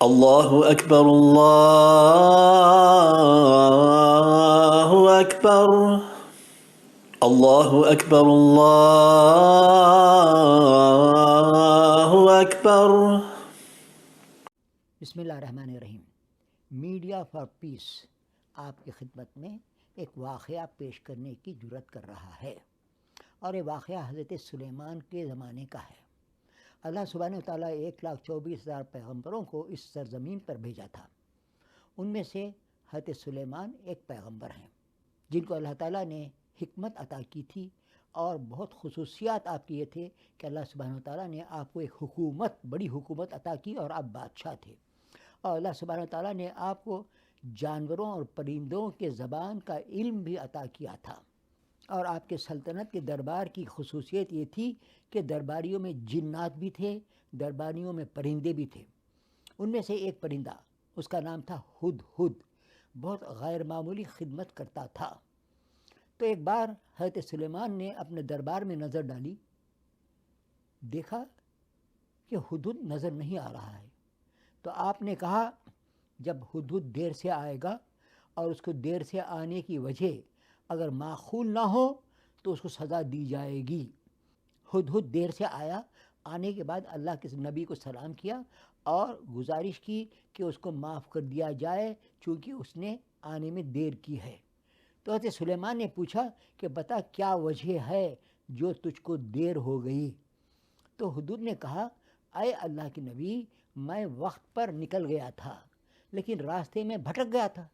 اللہ اکبر اللہ اکبر اللہ اکبر اللہ اکبر۔ بسم اللہ الرحمن الرحیم۔ میڈیا فار پیس آپ کی خدمت میں ایک واقعہ پیش کرنے کی جرات کر رہا ہے، اور یہ واقعہ حضرت سلیمان کے زمانے کا ہے۔ اللہ سبحانہ وتعالیٰ 1,24,000 پیغمبروں کو اس سرزمین پر بھیجا تھا۔ ان میں سے حضرت سلیمان ایک پیغمبر ہیں جن کو اللہ تعالیٰ نے حکمت عطا کی تھی، اور بہت خصوصیات آپ کی یہ تھے کہ اللہ سبحانہ وتعالیٰ نے آپ کو ایک بڑی حکومت عطا کی، اور آپ بادشاہ تھے۔ اور اللہ سبحانہ وتعالیٰ نے آپ کو جانوروں اور پرندوں کے زبان کا علم بھی عطا کیا تھا۔ اور آپ کے سلطنت کے دربار کی خصوصیت یہ تھی کہ درباریوں میں جنات بھی تھے، درباریوں میں پرندے بھی تھے۔ ان میں سے ایک پرندہ، اس کا نام تھا ہدہد، بہت غیر معمولی خدمت کرتا تھا۔ تو ایک بار حضرت سلیمان نے اپنے دربار میں نظر ڈالی، دیکھا کہ ہدہد نظر نہیں آ رہا ہے۔ تو آپ نے کہا جب ہدہد دیر سے آئے گا، اور اس کو دیر سے آنے کی وجہ اگر معقول نہ ہو تو اس کو سزا دی جائے گی۔ ہدہد دیر سے آیا، آنے کے بعد اللہ کے نبی کو سلام کیا اور گزارش کی کہ اس کو معاف کر دیا جائے چونکہ اس نے آنے میں دیر کی ہے۔ تو حضرت سلیمان نے پوچھا کہ بتا کیا وجہ ہے جو تجھ کو دیر ہو گئی؟ تو ہدہد نے کہا اے اللہ کے نبی، میں وقت پر نکل گیا تھا لیکن راستے میں بھٹک گیا تھا۔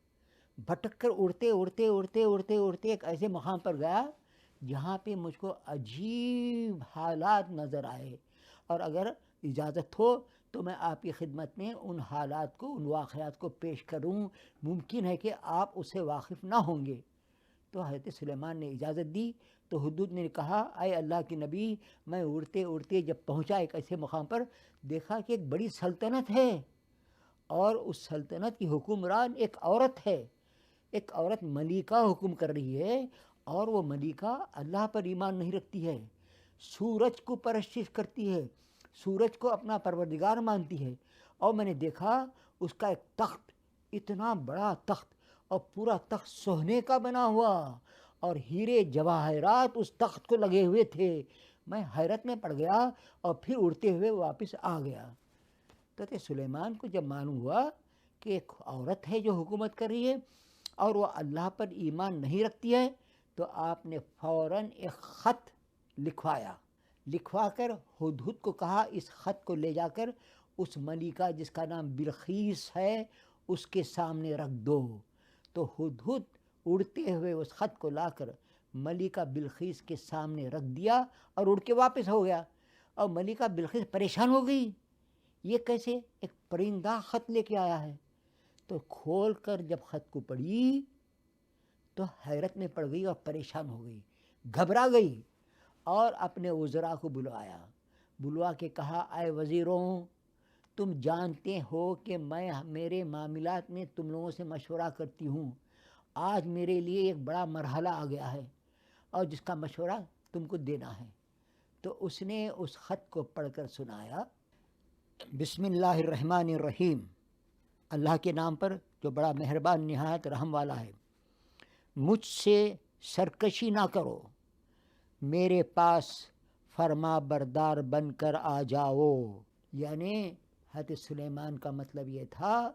بھٹک کر اڑتے ایک ایسے مقام پر گیا جہاں پہ مجھ کو عجیب حالات نظر آئے، اور اگر اجازت ہو تو میں آپ کی خدمت میں ان حالات کو، ان واقعات کو پیش کروں، ممکن ہے کہ آپ اس سے واقف نہ ہوں گے۔ تو حضرت سلیمان نے اجازت دی۔ تو ہدہد نے کہا اے اللہ کے نبی، میں اڑتے جب پہنچا ایک ایسے مقام پر، دیکھا کہ ایک بڑی سلطنت ہے، اور اس سلطنت کی حکمران ایک عورت ہے۔ ایک عورت ملکہ حکم کر رہی ہے، اور وہ ملکہ اللہ پر ایمان نہیں رکھتی ہے، سورج کو پرستش کرتی ہے، سورج کو اپنا پروردگار مانتی ہے۔ اور میں نے دیکھا اس کا ایک تخت، اتنا بڑا تخت، اور پورا تخت سونے کا بنا ہوا، اور ہیرے جواہرات اس تخت کو لگے ہوئے تھے۔ میں حیرت میں پڑ گیا اور پھر اڑتے ہوئے واپس آ گیا۔ تو سلیمان کو جب معلوم ہوا کہ ایک عورت ہے جو حکومت کر رہی ہے اور وہ اللہ پر ایمان نہیں رکھتی ہے، تو آپ نے فوراً ایک خط لکھوا کر ہدہد کو کہا اس خط کو لے جا کر اس ملکہ جس کا نام بلقیس ہے اس کے سامنے رکھ دو۔ تو ہدہد اڑتے ہوئے اس خط کو لا کر ملکہ بلقیس کے سامنے رکھ دیا اور اڑ کے واپس ہو گیا۔ اور ملکہ بلقیس پریشان ہو گئی، یہ کیسے ایک پرندہ خط لے کے آیا ہے؟ تو کھول کر جب خط کو پڑھی تو حیرت میں پڑ گئی اور پریشان ہو گئی، گھبرا گئی، اور اپنے وزراء کو بلوا کے کہا اے وزیروں، تم جانتے ہو کہ میں میرے معاملات میں تم لوگوں سے مشورہ کرتی ہوں۔ آج میرے لیے ایک بڑا مرحلہ آ گیا ہے اور جس کا مشورہ تم کو دینا ہے۔ تو اس نے اس خط کو پڑھ کر سنایا، بسم اللہ الرحمن الرحیم، اللہ کے نام پر جو بڑا مہربان نہایت رحم والا ہے۔ مجھ سے سرکشی نہ کرو، میرے پاس فرما بردار بن کر آ جاؤ۔ یعنی حضرت سلیمان کا مطلب یہ تھا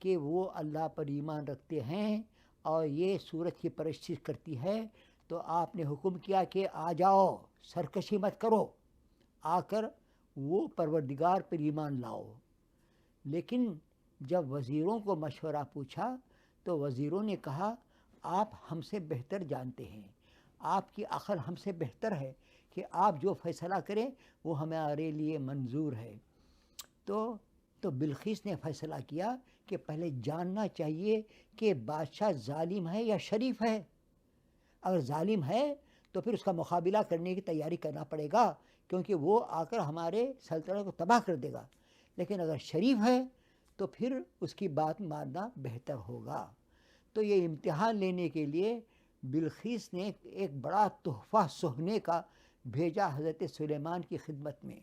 کہ وہ اللہ پر ایمان رکھتے ہیں اور یہ سورج کی پرستش کرتی ہے، تو آپ نے حکم کیا کہ آ جاؤ، سرکشی مت کرو، آ کر وہ پروردگار پر ایمان لاؤ۔ لیکن جب وزیروں کو مشورہ پوچھا تو وزیروں نے کہا آپ ہم سے بہتر جانتے ہیں، آپ کی عقل ہم سے بہتر ہے کہ آپ جو فیصلہ کریں وہ ہمارے لیے منظور ہے۔ تو بلقیس نے فیصلہ کیا کہ پہلے جاننا چاہیے کہ بادشاہ ظالم ہے یا شریف ہے۔ اگر ظالم ہے تو پھر اس کا مقابلہ کرنے کی تیاری کرنا پڑے گا، کیونکہ وہ آ کر ہمارے سلطنت کو تباہ کر دے گا۔ لیکن اگر شریف ہے تو پھر اس کی بات ماننا بہتر ہوگا۔ تو یہ امتحان لینے کے لیے بلقیس نے ایک بڑا تحفہ سونے کا بھیجا حضرت سلیمان کی خدمت میں۔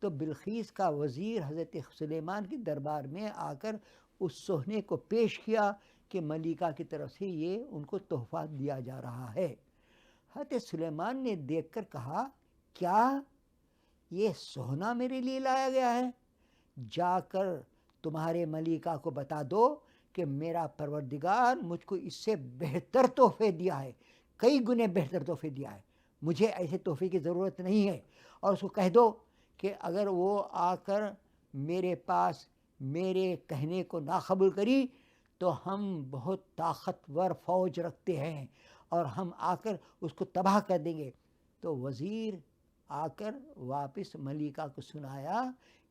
تو بلقیس کا وزیر حضرت سلیمان کے دربار میں آ کر اس سونے کو پیش کیا کہ ملکہ کی طرف سے یہ ان کو تحفہ دیا جا رہا ہے۔ حضرت سلیمان نے دیکھ کر کہا کیا یہ سونا میرے لیے لایا گیا ہے؟ جا کر تمہارے ملکہ کو بتا دو کہ میرا پروردگار مجھ کو اس سے بہتر تحفے دیا ہے، کئی گنے بہتر تحفے دیا ہے، مجھے ایسے تحفے کی ضرورت نہیں ہے۔ اور اس کو کہہ دو کہ اگر وہ آ کر میرے پاس میرے کہنے کو ناقبول کری تو ہم بہت طاقتور فوج رکھتے ہیں اور ہم آ کر اس کو تباہ کر دیں گے۔ تو وزیر آ کر واپس ملکہ کو سنایا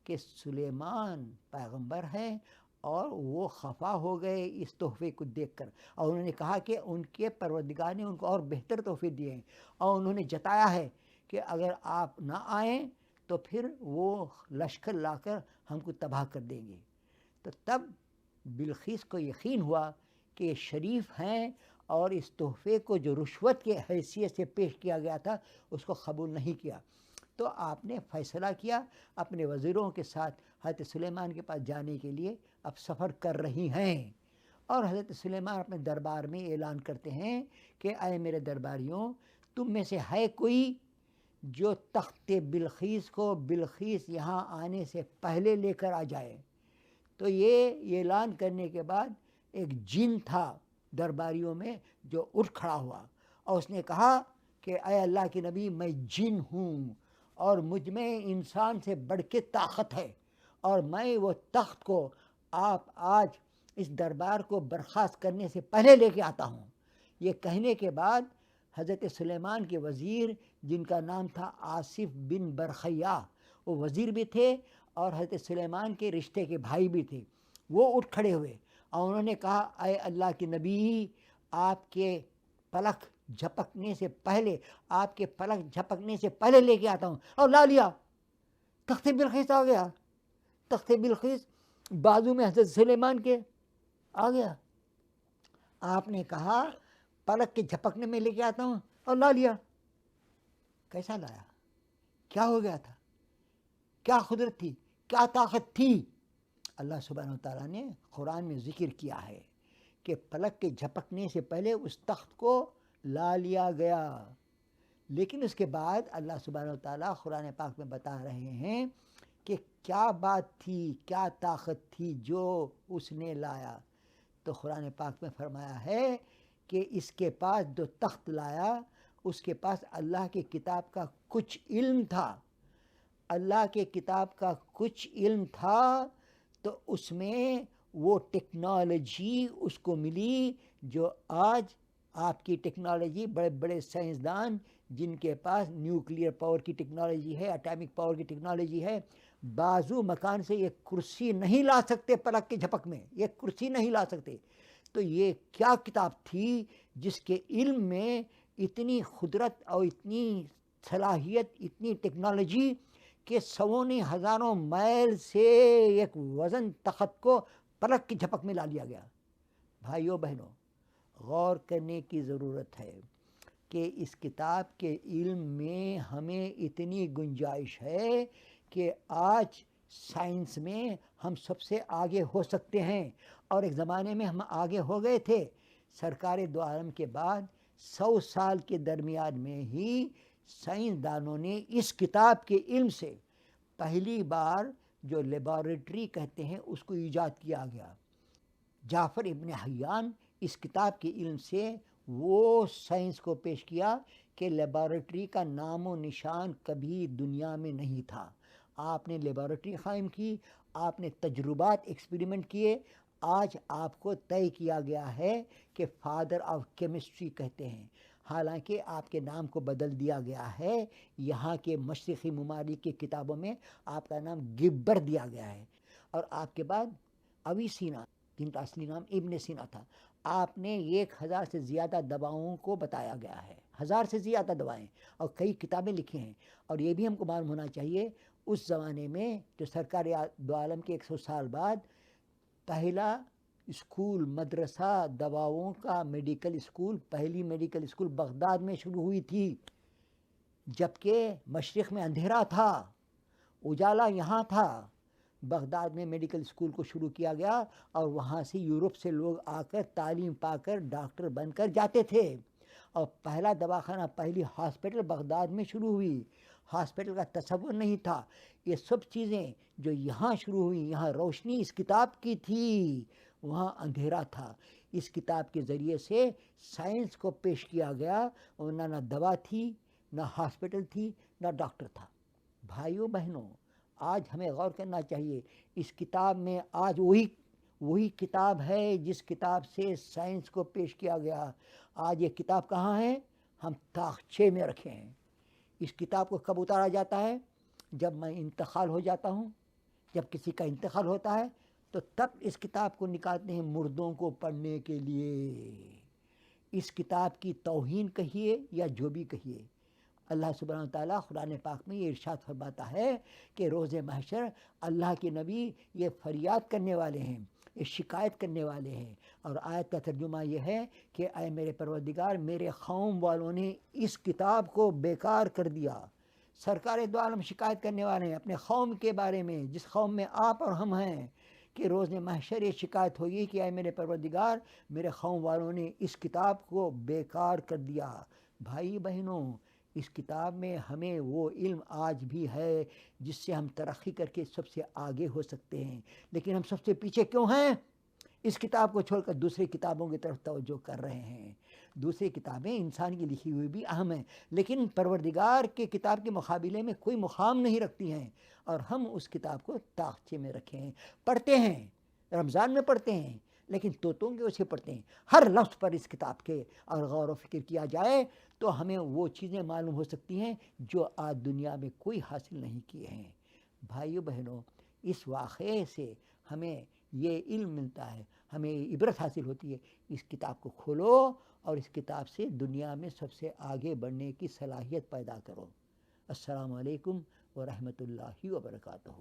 کہ سلیمان پیغمبر ہیں اور وہ خفا ہو گئے اس تحفے کو دیکھ کر، اور انہوں نے کہا کہ ان کے پروردگار نے ان کو اور بہتر تحفے دیے ہیں، اور انہوں نے جتایا ہے کہ اگر آپ نہ آئیں تو پھر وہ لشکر لا کر ہم کو تباہ کر دیں گے۔ تو تب بلقیس کو یقین ہوا کہ یہ شریف ہیں اور اس تحفے کو جو رشوت کے حیثیت سے پیش کیا گیا تھا اس کو قبول نہیں کیا۔ تو آپ نے فیصلہ کیا اپنے وزیروں کے ساتھ حضرت سلیمان کے پاس جانے کے لیے اب سفر کر رہی ہیں، اور حضرت سلیمان اپنے دربار میں اعلان کرتے ہیں کہ اے میرے درباریوں، تم میں سے ہے کوئی جو تخت بلقیس کو بلقیس یہاں آنے سے پہلے لے کر آ جائے؟ تو یہ اعلان کرنے کے بعد ایک جن تھا درباریوں میں جو اٹھ کھڑا ہوا اور اس نے کہا کہ اے اللہ کے نبی، میں جن ہوں اور مجھ میں انسان سے بڑھ کے طاقت ہے، اور میں وہ تخت کو آپ آج اس دربار کو برخاست کرنے سے پہلے لے کے آتا ہوں۔ یہ کہنے کے بعد حضرت سلیمان کے وزیر جن کا نام تھا آصف بن برخیہ، وہ وزیر بھی تھے اور حضرت سلیمان کے رشتے کے بھائی بھی تھے، وہ اٹھ کھڑے ہوئے اور انہوں نے کہا اے اللہ کے نبی، آپ کے پلک جھپکنے سے پہلے لے کے آتا ہوں، اور لا لیا، تخت بلقیس آ گیا، تخت بلقیس بازو میں حضرت سلیمان کے آ گیا۔ آپ نے کہا پلک کے جھپکنے میں لے کے آتا ہوں، اور لا لیا۔ کیسا لایا؟ کیا ہو گیا تھا؟ کیا قدرت تھی؟ کیا طاقت تھی؟ اللہ سبحانہ وتعالیٰ نے قرآن میں ذکر کیا ہے کہ پلک کے جھپکنے سے پہلے اس تخت کو لا لیا گیا، لیکن اس کے بعد اللہ سبحانہ وتعالیٰ قرآن پاک میں بتا رہے ہیں کہ کیا بات تھی، کیا طاقت تھی جو اس نے لایا۔ تو قرآن پاک میں فرمایا ہے کہ اس کے پاس جو تخت لایا اس کے پاس اللہ کی کتاب کا کچھ علم تھا، اللہ کے کتاب کا کچھ علم تھا، تو اس میں وہ ٹیکنالوجی اس کو ملی جو آج آپ کی ٹیکنالوجی، بڑے بڑے سائنسدان جن کے پاس نیوکلیئر پاور کی ٹیکنالوجی ہے، اٹامک پاور کی ٹیکنالوجی ہے، بازو مکان سے ایک کرسی نہیں لا سکتے، پلک کے جھپک میں ایک کرسی نہیں لا سکتے۔ تو یہ کیا کتاب تھی جس کے علم میں اتنی قدرت اور اتنی صلاحیت، اتنی ٹیکنالوجی کہ سووں نے ہزاروں میل سے ایک وزن تخت کو پلک کی جھپک میں لا لیا گیا۔ بھائیوں بہنوں، غور کرنے کی ضرورت ہے کہ اس کتاب کے علم میں ہمیں اتنی گنجائش ہے کہ آج سائنس میں ہم سب سے آگے ہو سکتے ہیں، اور ایک زمانے میں ہم آگے ہو گئے تھے۔ سرکار دو عالم کے بعد 100 سال کے درمیان میں ہی سائنسدانوں نے اس کتاب کے علم سے پہلی بار جو لیبارٹری کہتے ہیں اس کو ایجاد کیا گیا۔ جعفر ابن حیان اس کتاب کے علم سے وہ سائنس کو پیش کیا کہ لیبارٹری کا نام و نشان کبھی دنیا میں نہیں تھا۔ آپ نے لیبارٹری قائم کی، آپ نے تجربات ایکسپیریمنٹ کیے، آج آپ کو طے کیا گیا ہے کہ فادر آف کیمسٹری کہتے ہیں، حالانکہ آپ کے نام کو بدل دیا گیا ہے۔ یہاں کے مشرقی ممالک کی کتابوں میں آپ کا نام گبر دیا گیا ہے، اور آپ کے بعد ابی سینا، جن کا اصلی نام ابن سینا تھا، آپ نے 1000 سے زیادہ دواؤں کو بتایا گیا ہے، 1000 سے زیادہ دوائیں، اور کئی کتابیں لکھی ہیں۔ اور یہ بھی ہم کو معلوم ہونا چاہیے اس زمانے میں جو سرکار دو عالم کے 100 سال بعد پہلا اسکول، مدرسہ دواؤں کا میڈیکل اسکول، پہلی میڈیکل اسکول بغداد میں شروع ہوئی تھی، جبکہ مشرق میں اندھیرا تھا۔ اجالا یہاں تھا، بغداد میں میڈیکل اسکول کو شروع کیا گیا اور وہاں سے یورپ سے لوگ آ کر تعلیم پا کر ڈاکٹر بن کر جاتے تھے، اور پہلا دواخانہ، پہلی ہاسپٹل بغداد میں شروع ہوئی۔ ہاسپٹل کا تصور نہیں تھا۔ یہ سب چیزیں جو یہاں شروع ہوئی، یہاں روشنی اس کتاب کی تھی، وہاں اندھیرا تھا۔ اس کتاب کے ذریعے سے سائنس کو پیش کیا گیا، ورنہ نہ دوا تھی، نہ ہاسپٹل تھی، نہ ڈاکٹر تھا۔ بھائیوں بہنوں، آج ہمیں غور کرنا چاہیے، اس کتاب میں آج وہی کتاب ہے جس کتاب سے سائنس کو پیش کیا گیا۔ آج یہ کتاب کہاں ہے؟ ہم تاخچے میں رکھے ہیں۔ اس کتاب کو کب اتارا جاتا ہے؟ جب میں انتقال ہو جاتا ہوں، جب کسی کا انتقال ہوتا ہے تو تب اس کتاب کو نکالتے ہیں مردوں کو پڑھنے کے لیے۔ اس کتاب کی توہین کہیے یا جو بھی کہیے، اللہ سبحانہ تعالیٰ قرآن پاک میں یہ ارشاد فرماتا ہے کہ روز محشر اللہ کے نبی یہ فریاد کرنے والے ہیں، یہ شکایت کرنے والے ہیں، اور آیت کا ترجمہ یہ ہے کہ اے میرے پروردگار، میرے قوم والوں نے اس کتاب کو بیکار کر دیا۔ سرکار دو عالم شکایت کرنے والے ہیں اپنے قوم کے بارے میں، جس قوم میں آپ اور ہم ہیں، کہ روز محشر یہ شکایت ہوگی کہ اے میرے پروردگار، میرے قوم والوں نے اس کتاب کو بیکار کر دیا۔ بھائی بہنوں، اس کتاب میں ہمیں وہ علم آج بھی ہے جس سے ہم ترقی کر کے سب سے آگے ہو سکتے ہیں، لیکن ہم سب سے پیچھے کیوں ہیں؟ اس کتاب کو چھوڑ کر دوسری کتابوں کی طرف توجہ کر رہے ہیں۔ دوسری کتابیں انسان کی لکھی ہوئی بھی اہم ہیں، لیکن پروردگار کے کتاب کے مقابلے میں کوئی مقام نہیں رکھتی ہیں، اور ہم اس کتاب کو تاخچے میں رکھے ہیں۔ پڑھتے ہیں، رمضان میں پڑھتے ہیں، لیکن طوطوں کے اسے پڑھتے ہیں۔ ہر لفظ پر اس کتاب کے اور غور و فکر کیا جائے تو ہمیں وہ چیزیں معلوم ہو سکتی ہیں جو آج دنیا میں کوئی حاصل نہیں کیے ہیں۔ بھائیو بہنوں، اس واقعے سے ہمیں یہ علم ملتا ہے، ہمیں عبرت حاصل ہوتی ہے۔ اس کتاب کو کھولو اور اس کتاب سے دنیا میں سب سے آگے بڑھنے کی صلاحیت پیدا کرو۔ السلام علیکم ورحمۃ اللہ وبرکاتہ۔